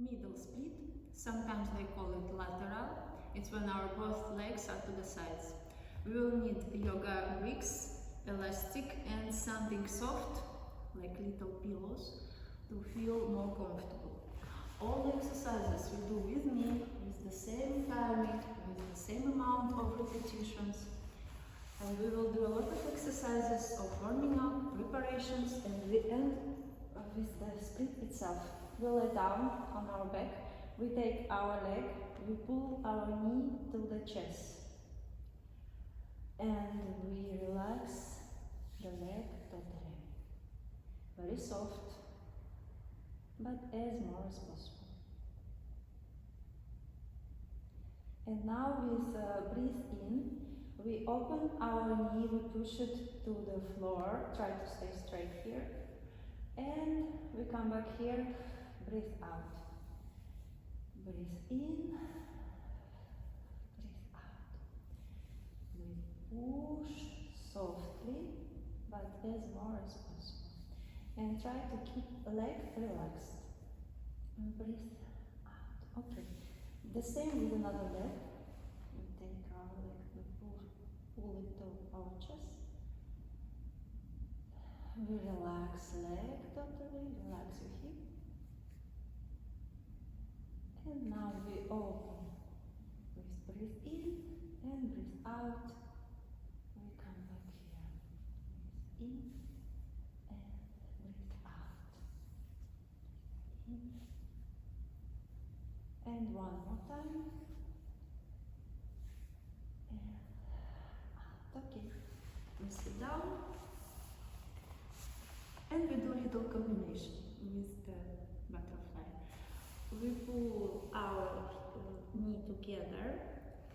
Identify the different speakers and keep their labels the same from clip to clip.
Speaker 1: middle split. Sometimes they call it lateral. It's when our both legs are to the sides. We will need yoga bricks, elastic and something soft, like little pillows, to feel more comfortable. All the exercises you do with me, with the same timing, with the same amount of repetitions. And we will do a lot of exercises of warming up, preparations, and we end with the split itself. We lay down on our back, we take our leg, we pull our knee to the chest. And we relax the leg totally. Very soft, but as more as possible. And now with breathe in, we open our knee, we push it to the floor, try to stay straight here. And we come back here, breathe out. Breathe in, breathe out. We push softly, but as more as possible. And try to keep leg relaxed. And breathe out. Okay. The same with another leg. We take our leg, we pull it to our chest. We relax leg totally, relax your hip. And now we open. We breathe in and breathe out. We come back here. Breathe in and breathe out. In. And one more time. And out. Okay. We sit down. And we do a little combination with the butterfly. We pull our knee together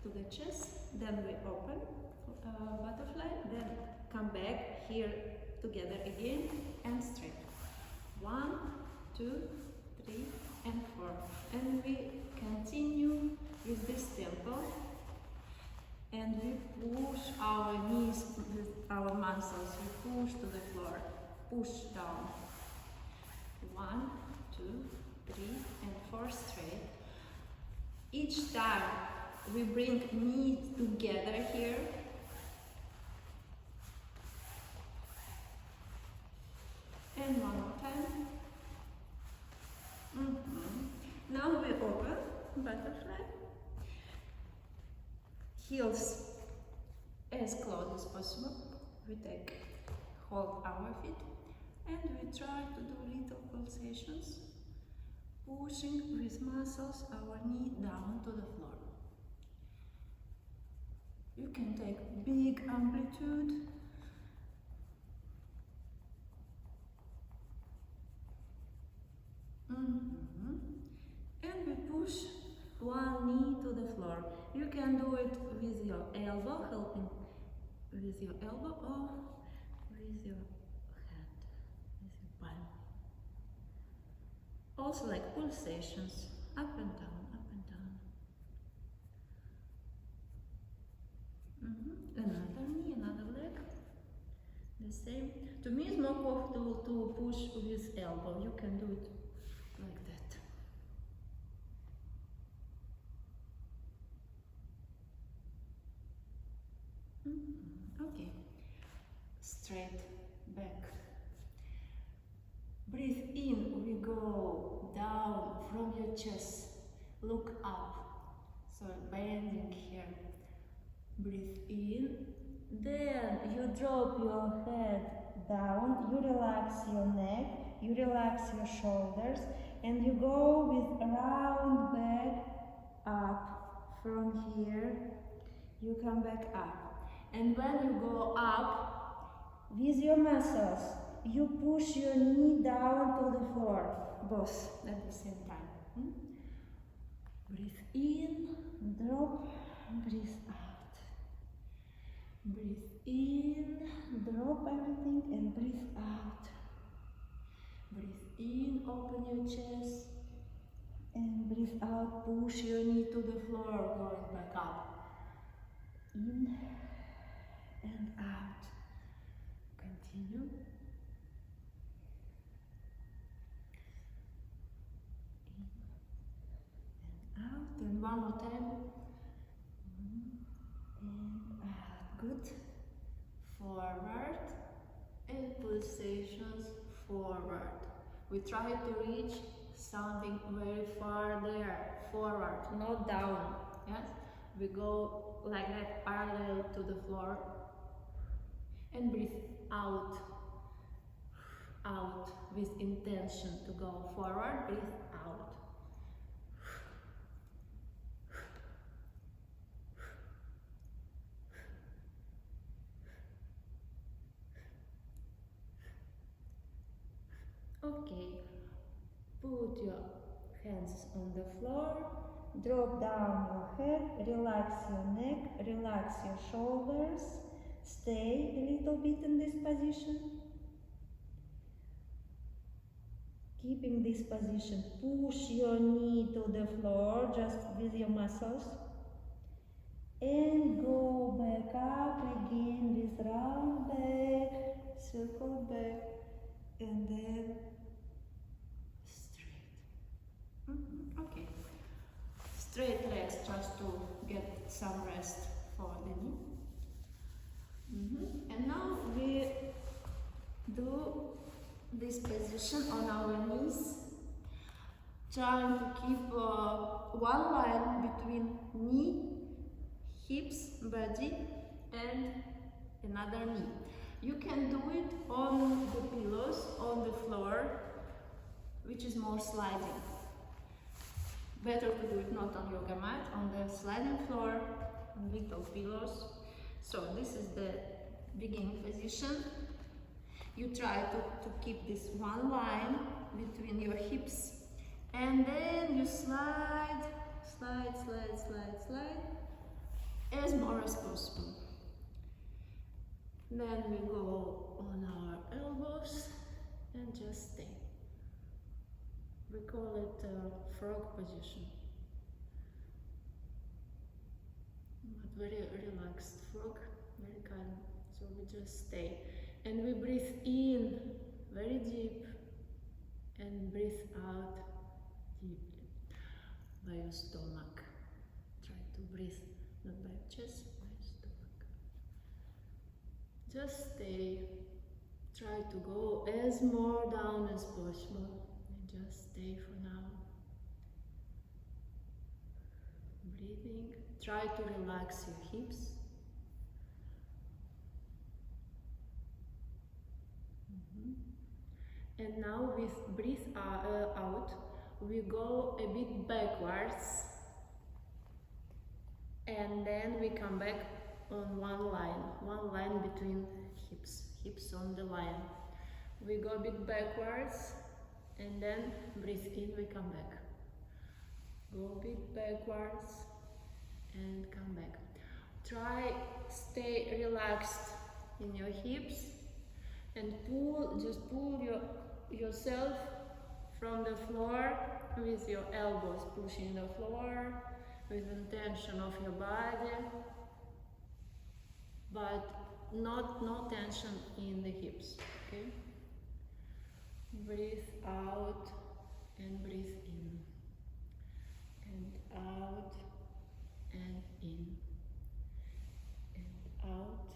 Speaker 1: to the chest, then we open butterfly, then come back here together again and straight. 1, 2, 3, and 4. And we continue with this tempo. And we push our knees with our muscles. We push to the floor. Push down. 1, 2, 3, and 4 straight. Each time we bring knee together here. And one more time. Now we open butterfly. Heels as close as possible. We hold our feet. And we try to do little pulsations, pushing with muscles our knee down to the floor. You can take big amplitude. And we push one knee to the floor. You can do it with your elbow, helping with your elbow, or with your also like pulsations, up and down, up and down. Another knee, another leg. The same. To me it's more comfortable to push with elbow. You can do it like that. Okay. Straight back. Breathe in, we go down from your chest, look up, so bending here. Breathe in, then you drop your head down, you relax your neck, you relax your shoulders, and you go with round back up from here, you come back up. And when you go up, with your muscles, you push your knee down to the floor, both at the same time. Breathe in, drop, breathe out. Breathe in, drop everything, and breathe out. Breathe in, open your chest, and breathe out, push your knee to the floor, going back up. In and out. Continue. one more time. And good. Forward. And pulsations forward. We try to reach something very far there. Forward, not down. Yes? We go like that, parallel to the floor. And breathe out. Out with intention to go forward. Breathe out. Okay, put your hands on the floor, drop down your head, relax your neck, relax your shoulders, stay a little bit in this position. Keeping this position, push your knee to the floor just with your muscles. And go back up again with round back, circle back, and then straight. Okay. Straight legs just to get some rest for the knee. And now we do this position on our knees, trying to keep one line between knee, hips, body, and another knee. You can do it on the pillows, on the floor, which is more sliding. Better to do it not on yoga mat, on the sliding floor, on little pillows. So this is the beginning position. You try to keep this one line between your hips, and then you slide, slide, slide, slide, slide, as more as possible. Then we go on our elbows and just stay. We call it a frog position, but very relaxed frog, very calm. So we just stay, and we breathe in very deep and breathe out deeply by your stomach. Try to breathe not by your chest, by your stomach. Just stay. Try to go as more down as possible. Just stay for now. Breathing. Try to relax your hips. And now with breathe out, we go a bit backwards. And then we come back on one line between hips on the line. We go a bit backwards. And then breathe in, we come back. Go a bit backwards and come back. Try stay relaxed in your hips and just pull yourself from the floor with your elbows pushing the floor with intention of your body, but no tension in the hips, okay? Breathe out and breathe in, and out and in, and out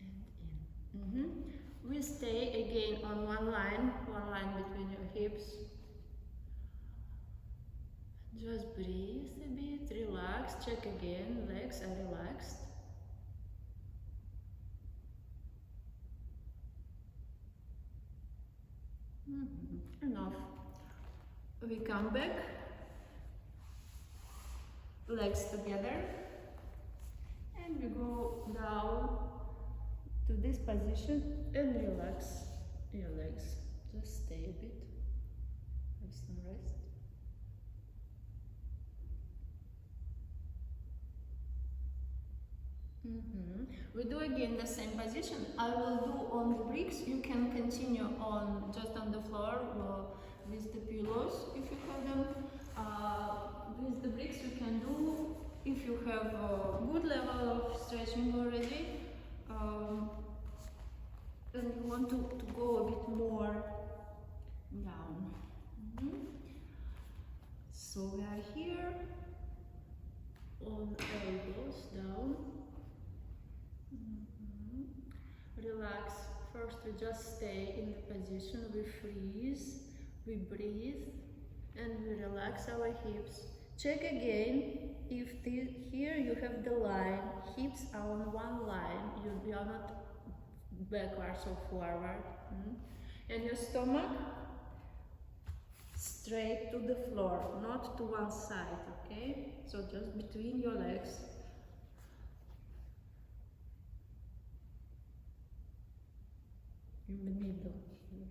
Speaker 1: and in. We stay again on one line between your hips. Just breathe a bit, relax, check again, legs are relaxed. Enough. We come back, legs together, and we go down to this position and relax your legs. Just stay a bit, have some rest. We do again the same position. I will do on the bricks. You can continue on just on the floor with the pillows if you have them. With the bricks you can do if you have a good level of stretching already. And you want to go a bit more down. So So we are here on elbows down. Relax. First we just stay in the position, we freeze, we breathe, and we relax our hips. Check again if here you have the line, hips are on one line, you are not backwards or forward. And your stomach straight to the floor, not to one side, okay? So just between your legs. In the middle here.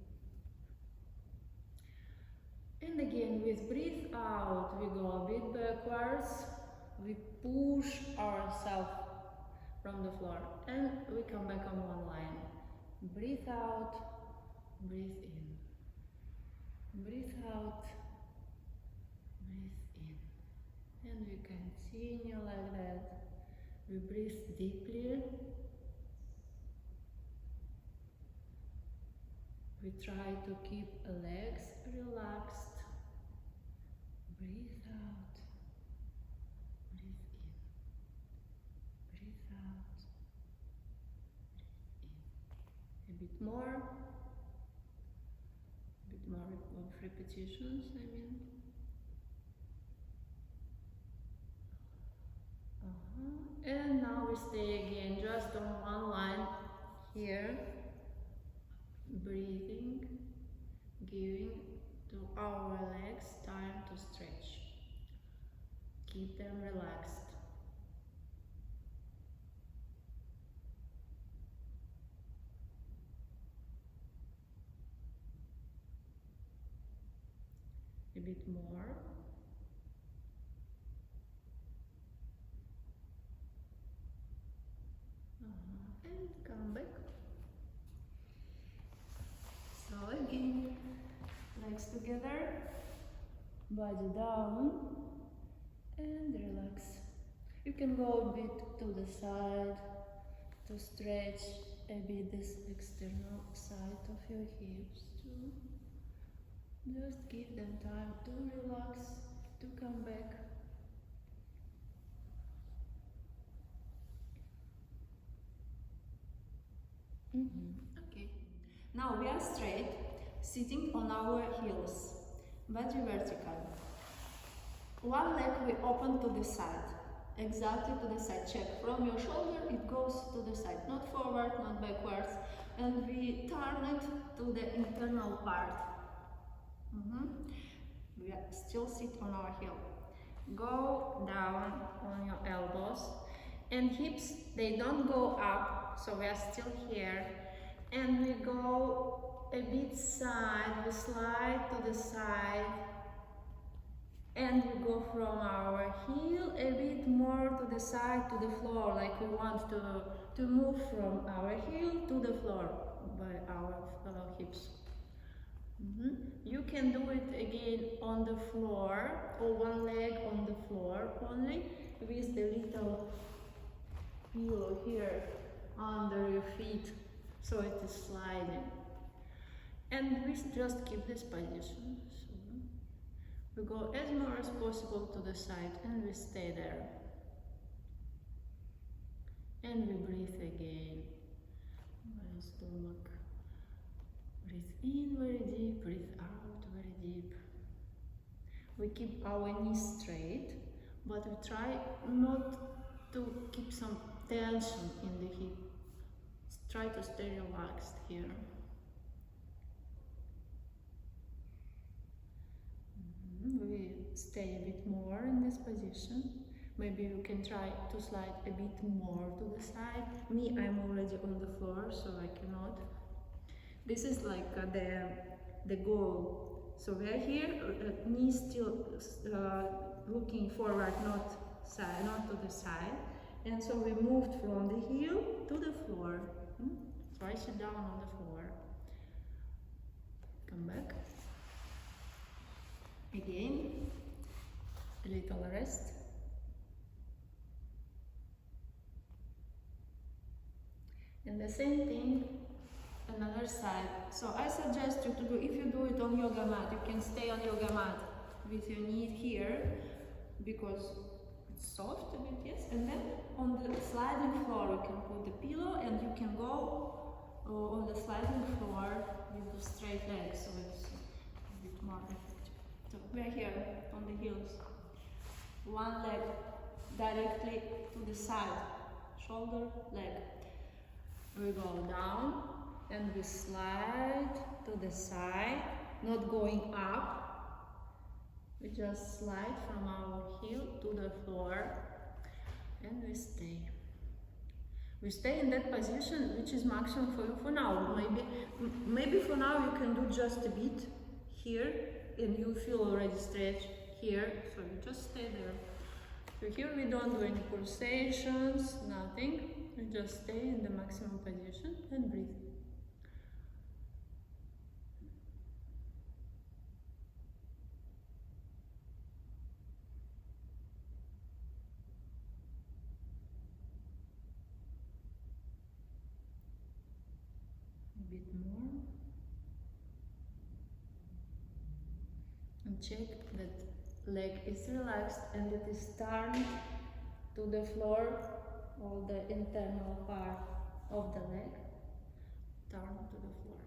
Speaker 1: And again, with breathe out, we go a bit backwards, we push ourselves from the floor, and we come back on one line. Breathe out, breathe in. Breathe out, breathe in. And we continue like that. We breathe deeply. We try to keep legs relaxed. Breathe out, breathe in. Breathe out, breathe in. A bit more of repetitions, I mean. And now we stay again just on one line here. Breathing, giving to our legs time to stretch. Keep them relaxed. A bit more. And come back. So again, legs together, body down, and relax. You can go a bit to the side to stretch a bit this external side of your hips too. Just give them time to relax, to come back. Okay. Now we are straight, sitting on our heels, body vertical. One leg we open to the side, exactly to the side. Check from your shoulder, it goes to the side, not forward, not backwards. And we turn it to the internal part. We still sit on our heel. Go down on your elbows, and hips, they don't go up, so we are still here. And we go a bit side, we slide to the side, and we go from our heel a bit more to the side, to the floor, like we want to move from our heel to the floor by our hips. You can do it again on the floor, or one leg on the floor only, with the little pillow here under your feet, so it is sliding. And we just keep this position. So we go as more as possible to the side, and we stay there. And we breathe again. My stomach. Breathe in very deep, breathe out very deep. We keep our knees straight, but we try not to keep some tension in the hip. Try to stay relaxed here. We stay a bit more in this position. Maybe you can try to slide a bit more to the side. Me, I'm already on the floor, so I cannot. This is like the goal. So we are here, knees still looking forward, not to the side. And so we moved from the heel to the floor. So I sit down on the floor. Come back. Again, a little rest. And the same thing, another side. So I suggest you to do, if you do it on yoga mat, you can stay on yoga mat. with your knee here because it's soft a bit, yes. And then on the sliding floor you can put the pillow and you can go on the sliding floor with the straight legs, so it's a bit more effective. So we're here on the heels. One leg directly to the side, shoulder, leg. We go down and we slide to the side, not going up. We just slide from our heel to the floor and we stay. We stay in that position, which is maximum for you for now. Maybe for now you can do just a bit here and you feel already stretched here, so you just stay there. So here we don't do any pulsations, nothing. We just stay in the maximum position and breathe. A bit more. And check that leg is relaxed and it is turned to the floor, all the internal part of the leg turned to the floor.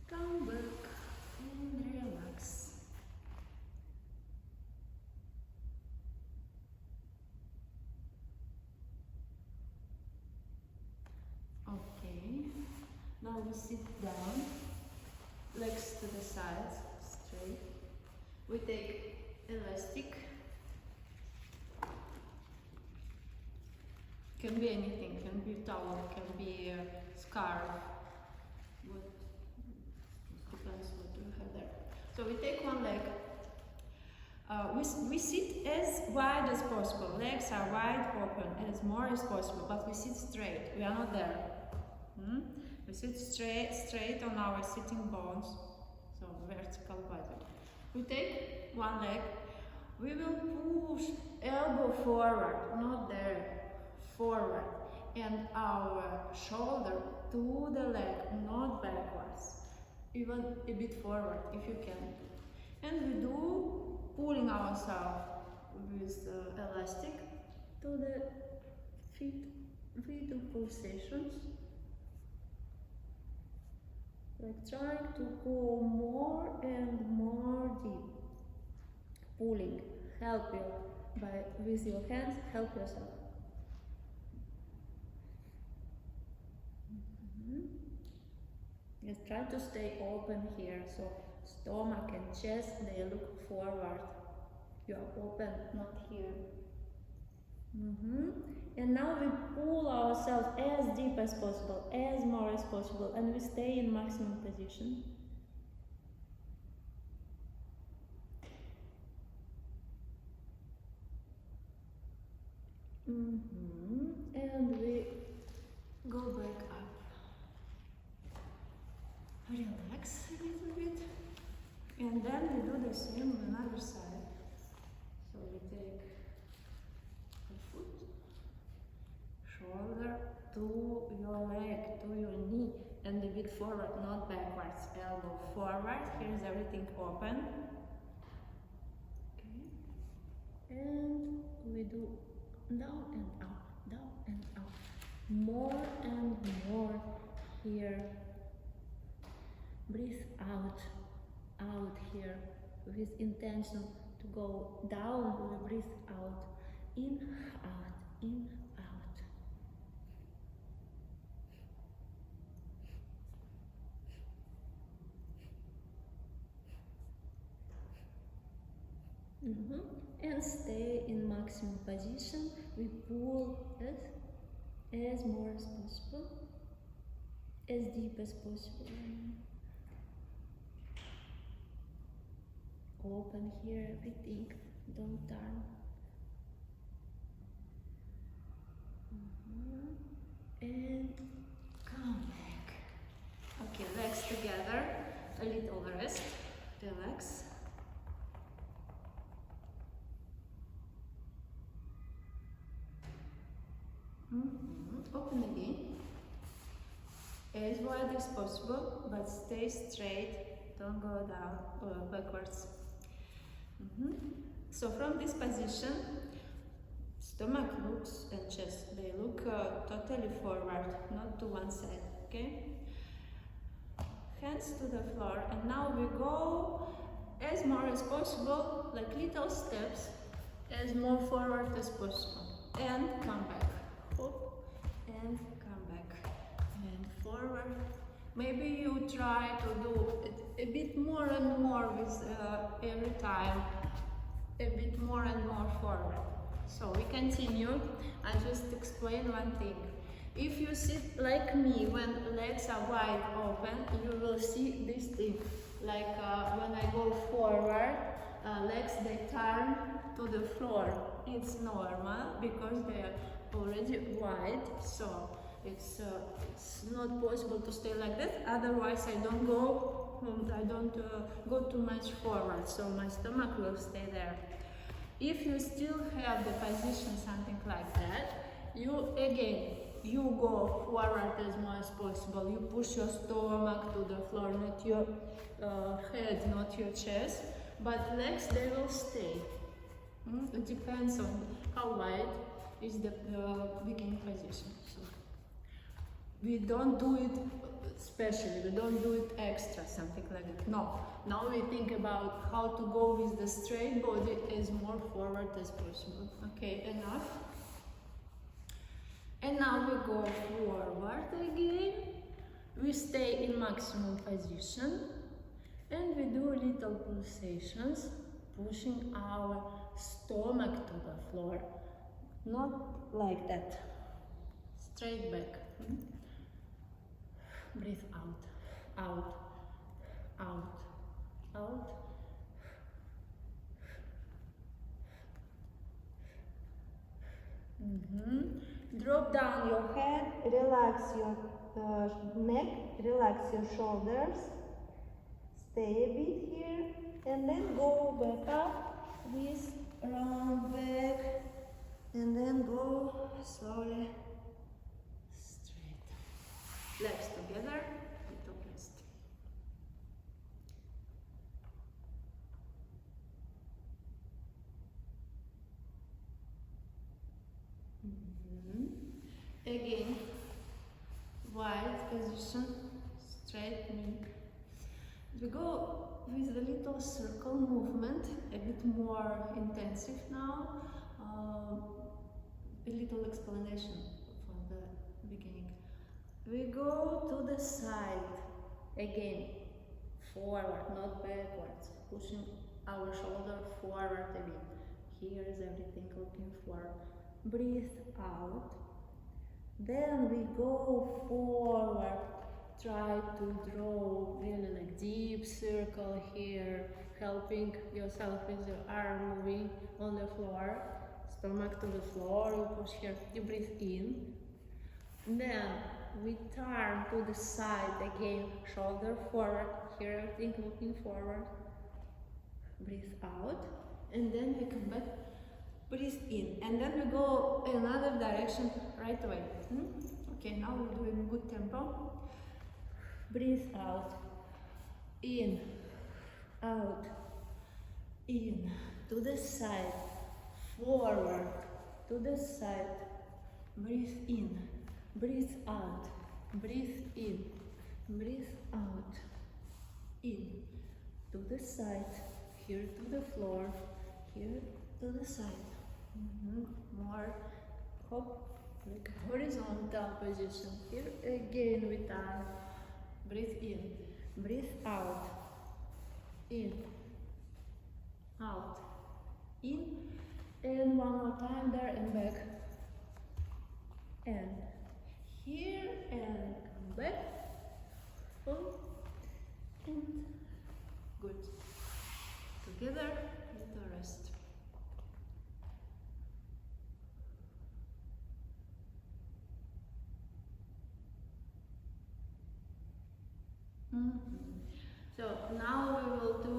Speaker 1: Come back and relax. Okay, now we sit down, legs to the sides, straight. We take elastic. Can be anything, can be towel, can be a scarf. What depends what you have there. So we take one leg. We sit as wide as possible. Legs are wide open, as more as possible, but we sit straight. We are not there. We sit straight on our sitting bones, so vertical body. We take one leg. We will push elbow forward, not there, forward, and our shoulder to the leg, not backwards, even a bit forward if you can. And we do pulling ourselves with elastic to the feet. We do pulsations, like trying to go more and more deep. Pulling, help you with your hands, help yourself. Just try to stay open here, so stomach and chest, they look forward. You are open, not here. And now we pull ourselves as deep as possible, as more as possible, and we stay in maximum position. And we go back up. Relax a little bit. And then we do the same on another side. So we take a foot, shoulder to your leg, to your knee, and a bit forward, not backwards. Elbow forward. Here's everything open. Okay. And we do down and up, down and up. More and more here. Breathe out, out here with intention to go down. We breathe out, in, out, in, out. And stay in maximum position. We pull as more as possible, as deep as possible. Open here everything, don't turn. And come back. Okay, legs together, a little rest, relax. Open again. As wide as possible, but stay straight. Don't go down or backwards. So from this position, stomach looks and chest, they look totally forward, not to one side, okay? Hands to the floor, and now we go as more as possible, like little steps, as more forward as possible. And come back. Hop, and come back. And forward. Maybe you try to do it a bit more and more with every time. A bit more and more forward. So we continue. I just explain one thing. If you sit like me when legs are wide open, you will see this thing. Like when I go forward, legs they turn to the floor. It's normal because they are already wide. So it's not possible to stay like that. Otherwise, I don't go too much forward. So my stomach will stay there. If you still have the position something like that, you go forward as much as possible. You push your stomach to the floor, not your head, not your chest, but legs they will stay. It depends on how wide is the beginning position. So we don't do it specially, we don't do it extra, something like that. No. Now we think about how to go with the straight body as more forward as possible. Okay, enough. And now we go forward again. We stay in maximum position and we do little pulsations, pushing our stomach to the floor. Not like that. Straight back. Breathe out, out, out, out. Drop down your head, relax your neck, relax your shoulders. Stay a bit here and then go back up with round back and then go slowly straight. Legs together, little rest. Again, wide position, straight knee. We go with a little circle movement, a bit more intensive now. A little explanation from the beginning. We go to the side, again, forward, not backwards, pushing our shoulder forward a bit. Here is everything looking forward. Breathe out. Then we go forward. Try to draw really like deep circle here, helping yourself with your arm moving on the floor. Stomach to the floor, you push here, you breathe in. Then we turn to the side again, shoulder forward, here everything looking forward. Breathe out, and then we come back, breathe in, and then we go another direction right away. Okay, now we're doing good tempo. Breathe out, in, out, in, to the side, forward, to the side, breathe in, breathe out, breathe in, breathe out, in, to the side, here to the floor, here to the side. More, hop, like horizontal position. Here again we turn. Breathe in, breathe out, in, out, in, and one more time there and back, and here and come back, and good. Together, little rest. So now we will do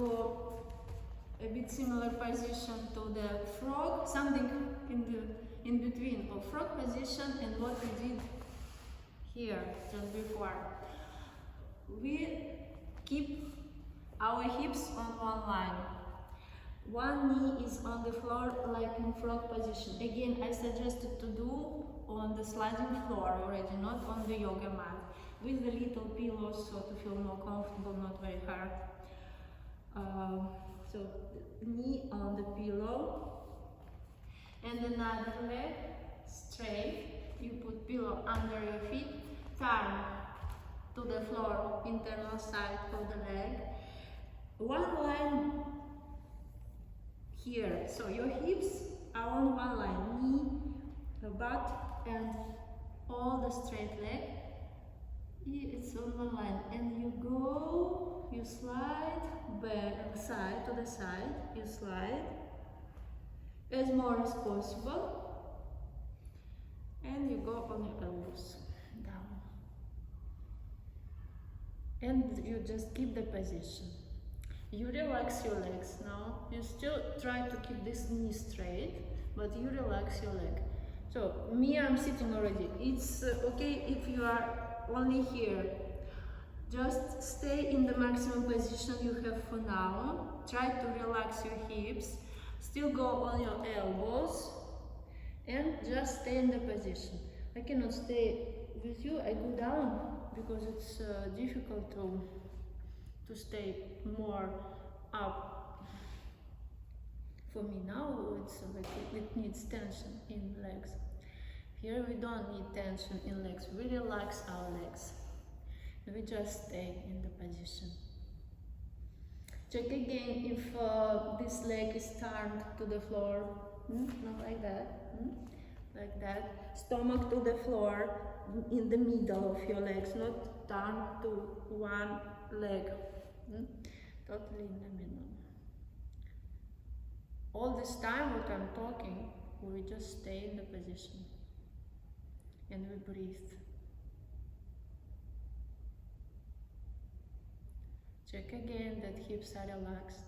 Speaker 1: a bit similar position to the frog, something in in between of frog position and what we did here just before. We keep our hips on one line. One knee is on the floor like in frog position. Again, I suggested to do on the sliding floor already, not on the yoga mat, with the little pillows so to feel more comfortable, not very hard. So knee on the pillow and another leg straight. You put pillow under your feet, turn to the floor, internal side of the leg. One line here, so your hips are on one line, knee, butt and all the straight leg. It's on one line, and you go, you slide back, side to the side, you slide as more as possible, and you go on your elbows down, and you just keep the position. You relax your legs now. You still try to keep this knee straight, but you relax your leg. So me, I'm sitting already. It's okay if you are only here. Just stay in the maximum position you have for now. Try to relax your hips. Still go on your elbows and just stay in the position. I cannot stay with you. I go down because it's difficult to stay more up. For me now, it's like it needs tension in legs. Here we don't need tension in legs. We relax our legs. We just stay in the position. Check again if this leg is turned to the floor. Not like that. Like that. Stomach to the floor in the middle of your legs, not turned to one leg. Totally in the middle. All this time what I'm talking, we just stay in the position and we breathe. Check again that hips are relaxed.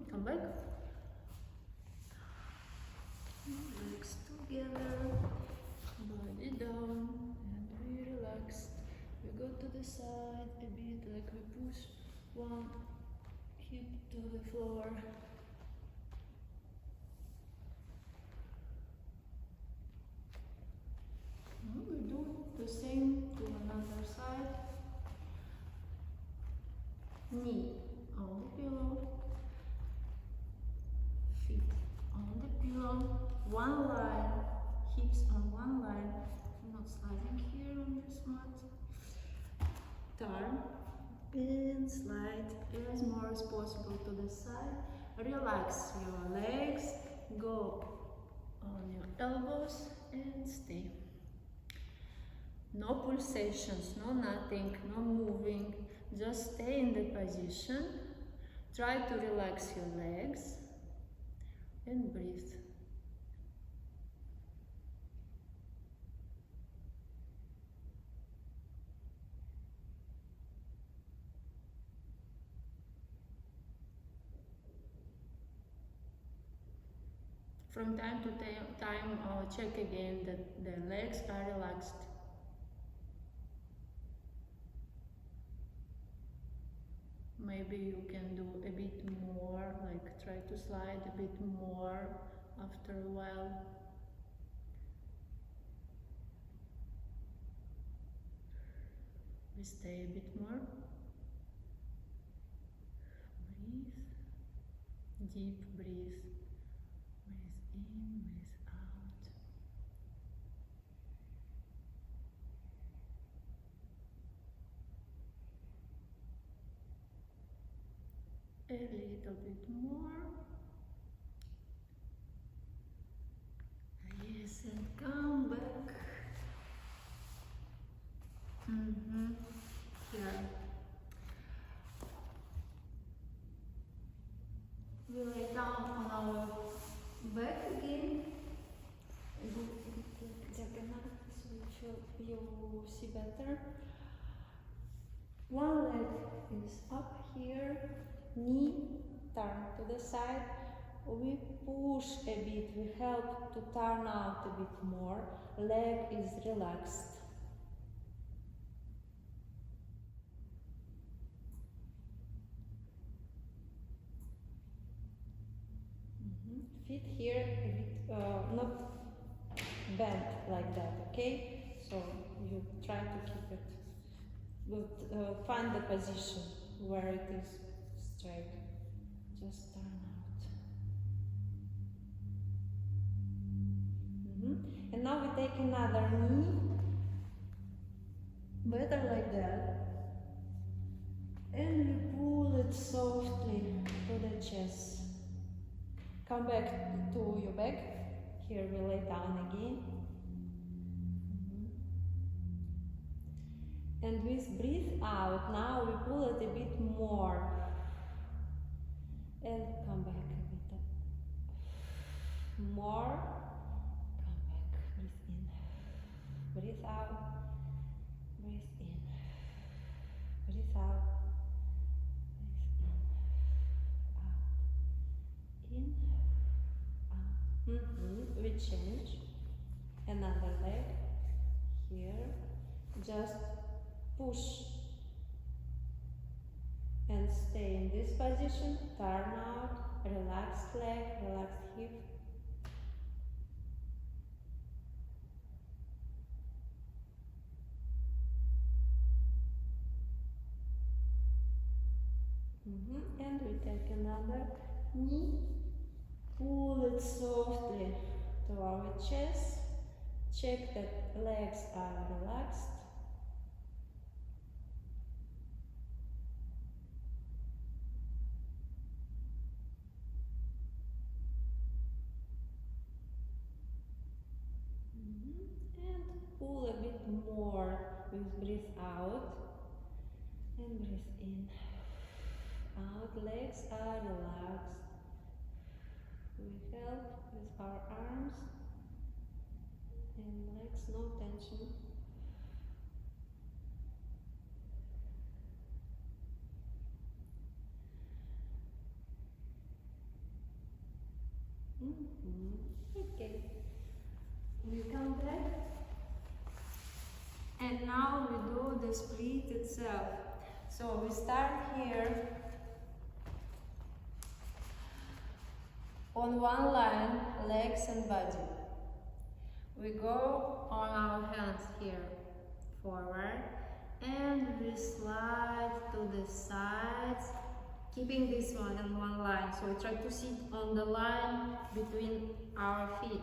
Speaker 1: Come back. Legs together, body down, and we relax. We go to the side a bit, like we push one hip to the floor. We do the same to another side. Knee on the pillow, feet on the pillow, one line, hips on one line. I'm not sliding here on this mat. Turn and slide as more as possible to the side. Relax your legs, go on your elbows and stay. No pulsations, no nothing, no moving, just stay in the position. Try to relax your legs and breathe. From time to time, check again that the legs are relaxed. Maybe you can do a bit more, like try to slide a bit more after a while. We stay a bit more. Breathe. Deep breathe. Breathe in, breathe out. A little bit more. Yes, and come back. Here. We lay down on our back again. So you see better. One leg is up here, knee Turn to the side. We push a bit, we help to turn out a bit more. Leg is relaxed. Feet here a bit not bent like that, okay? So you try to keep it, but find the position where it is straight. Just turn out. And now we take another knee, better like that, and we pull it softly to the chest. Come back to your back. Here we lay down again. And with breathe out, now we pull it a bit more. And come back a bit more. Come back, breathe in. Breathe out. Breathe in. Breathe out. Breathe in. Out. In. We change. Another leg. Here. Just push and stay in this position. Turn out. Relaxed leg. Relaxed hip. And we take another knee. Pull it softly to our chest. Check that legs are relaxed. And pull a bit more with breathe out and breathe in. Out, legs are relaxed. We help with our arms and legs, no tension. Okay. We come back. And now we do the split itself. So we start here on one line, legs and body. We go on our hands here, forward, and we slide to the sides, keeping this one in one line. So we try to sit on the line between our feet.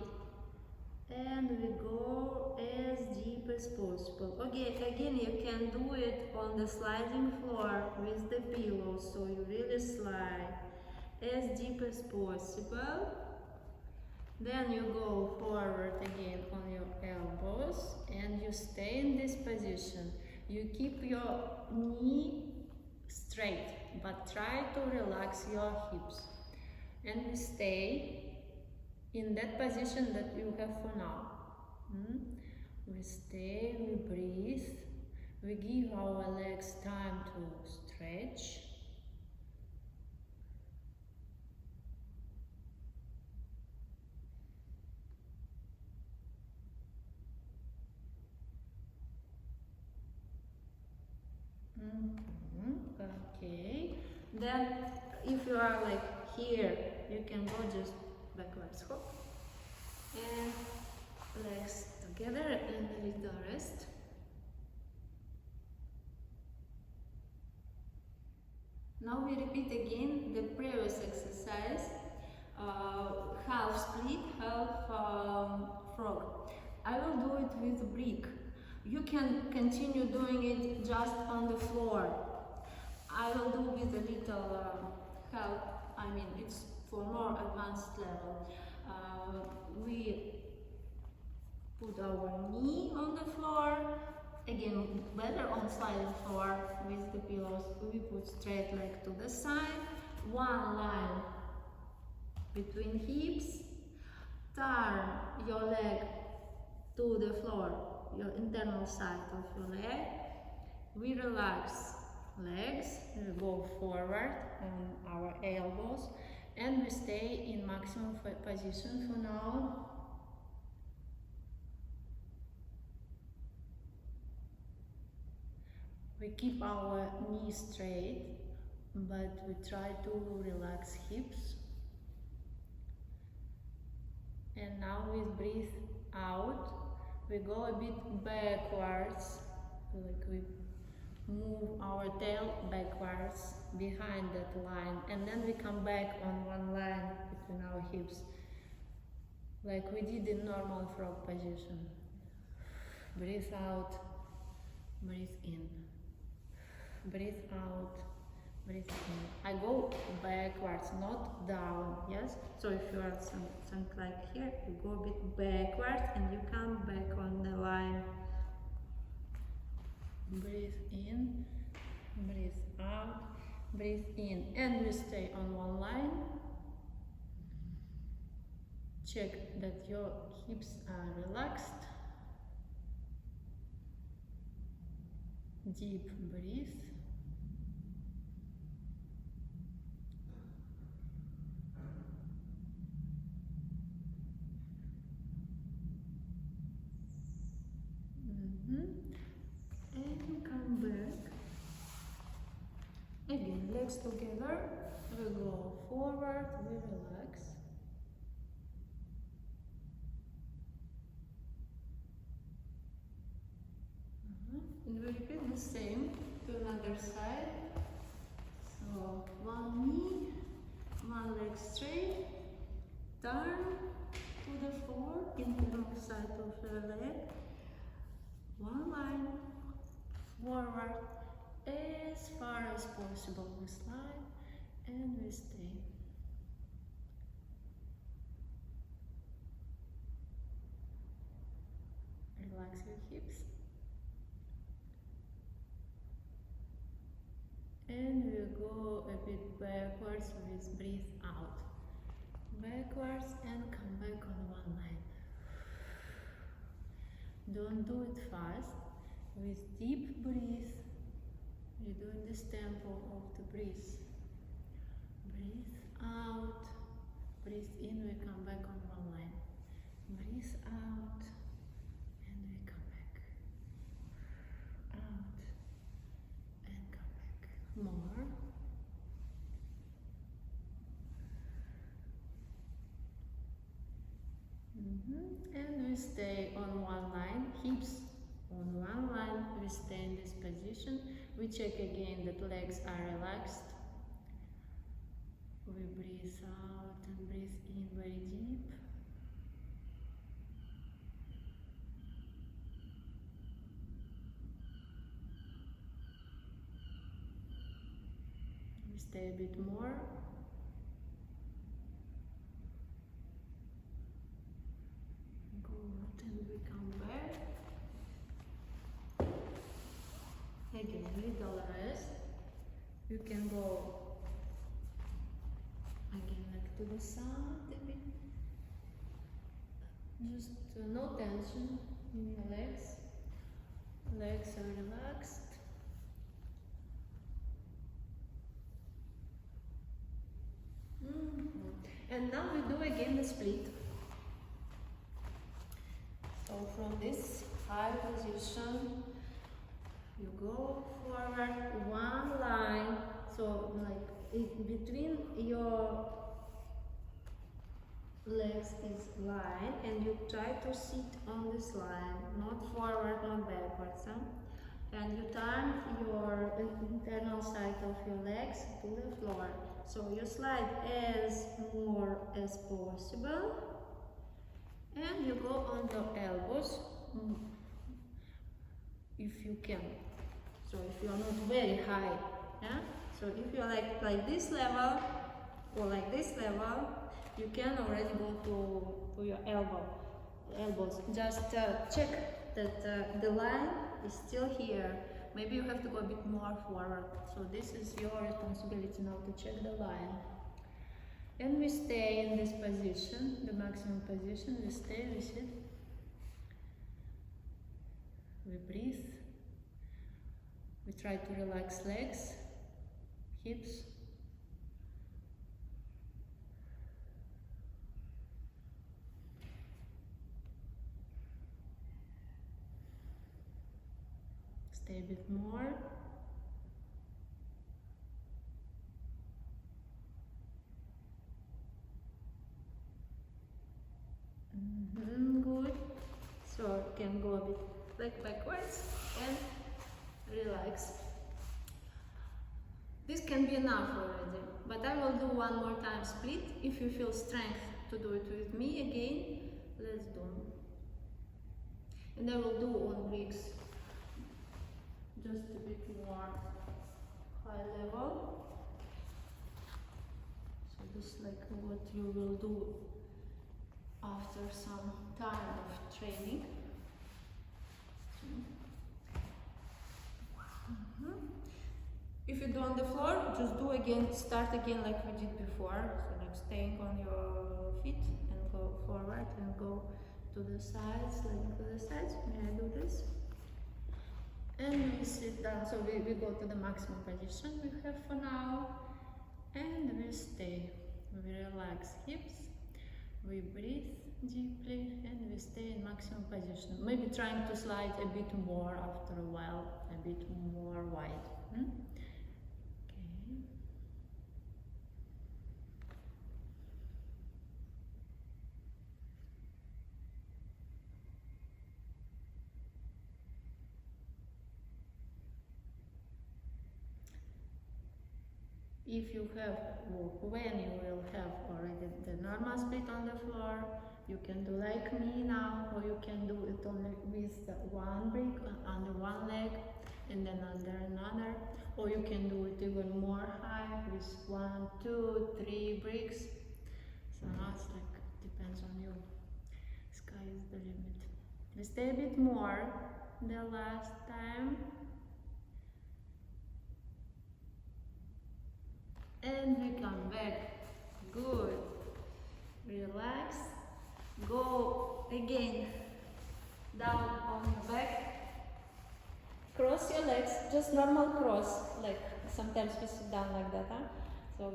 Speaker 1: And we go as deep as possible. Okay, again, you can do it on the sliding floor with the pillow, so you really slide as deep as possible. Then you go forward again on your elbows and you stay in this position. You keep your knee straight, but try to relax your hips. And we stay in that position that you have for now. We stay, we breathe, we give our legs time to stretch. Okay. Then, if you are like here, you can go just backwards, hop, and legs together and a little rest. Now we repeat again the previous exercise, half split, half frog. I will do it with brick. You can continue doing it just on the floor. I will do with a little help, it's for more advanced level. We put our knee on the floor, again better on sliding floor with the pillows. We put straight leg to the side, one line between hips, turn your leg to the floor, your internal side of your leg. We relax legs, we go forward on our elbows, and we stay in maximum position for now. We keep our knees straight, but we try to relax hips. And now we breathe out. We go a bit backwards, like we move our tail backwards behind that line, and then we come back on one line between our hips, like we did in normal frog position. Breathe out, breathe in, breathe out, breathe in. I go backwards, not down, yes? So if you are something like here, you go a bit backwards and you come back on the line. Breathe in, breathe out, breathe in, and we stay on one line. Check that your hips are relaxed. Deep breathe. And come back. Again, legs together. We go forward, we relax. And we repeat the same to another side. So one knee, one leg straight, turn to the floor in the wrong side of the leg. One line forward as far as possible. We slide and we stay. Relax your hips. And we go a bit backwards with breathe out. Backwards and come back on one line. Don't do it fast. With deep breath, you're doing this tempo of the breath. Breathe out, breathe in, we come back on one line. Breathe out, and we come back. Out, and come back. More. And we stay on one line, hips on one line, we stay in this position. We check again that legs are relaxed. We breathe out and breathe in very deep. We stay a bit more. Good, and we come back. Again, little rest. You can go again like to the side a bit. Just no tension in your legs. Legs are relaxed. And now we do again the split. So from this high position, you go forward one line, so like between your legs is line, and you try to sit on this line, not forward, not backwards, and you turn your internal side of your legs to the floor. So you slide as more as possible, and you go on your elbows if you can. So if you are not very high, yeah. So if you are like this level or like this level, you can already go to your elbows. Just check that the line is still here. Maybe you have to go a bit more forward. So this is your responsibility now to check the line. And we stay in this position, the maximum position. We stay, we sit. We breathe. We try to relax legs, hips. Stay a bit more. Good. So you can go a bit like backwards and relax. This can be enough already, but I will do one more time split. If you feel strength to do it with me again, let's do. And I will do on bricks just a bit more high level. So this is like what you will do after some time of training. If you do on the floor, just do again, start again like we did before. So like staying on your feet and go forward and go to the sides, sliding to the sides. May I do this? And we sit down, so we go to the maximum position we have for now. And we stay. We relax hips, we breathe deeply, and we stay in maximum position. Maybe trying to slide a bit more after a while, a bit more wide. Okay. If you have, when you will have already the normal split on the floor, you can do like me now, or you can do it only with one brick under one leg and then under another, or you can do it even more high with 1, 2, 3 bricks. So now it's like, depends on you. Sky is the limit. We stay a bit more the last time. And we come back. Good. Relax. Go again down on your back. Cross your legs, just normal cross. Like sometimes we sit down like that, huh? So,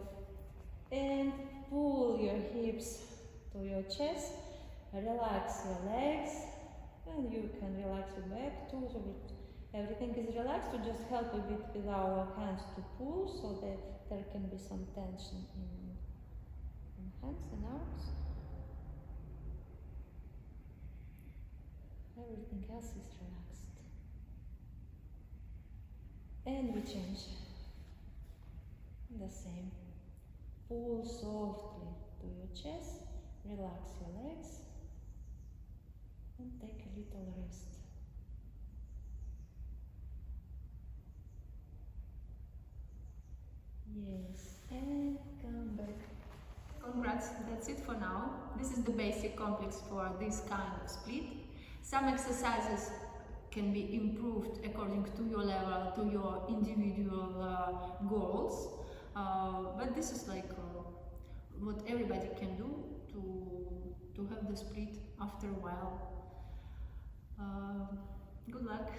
Speaker 1: and pull your hips to your chest. Relax your legs, and you can relax your back too. So everything is relaxed. We just help a bit with our hands to pull, so that there can be some tension in hands and arms. Everything else is relaxed. And we change. The same. Pull softly to your chest, relax your legs, and take a little rest. Yes, and come back. Congrats, that's it for now. This is the basic complex for this kind of split. Some exercises can be improved according to your level, to your individual goals. But this is like what everybody can do to have the split after a while. Good luck.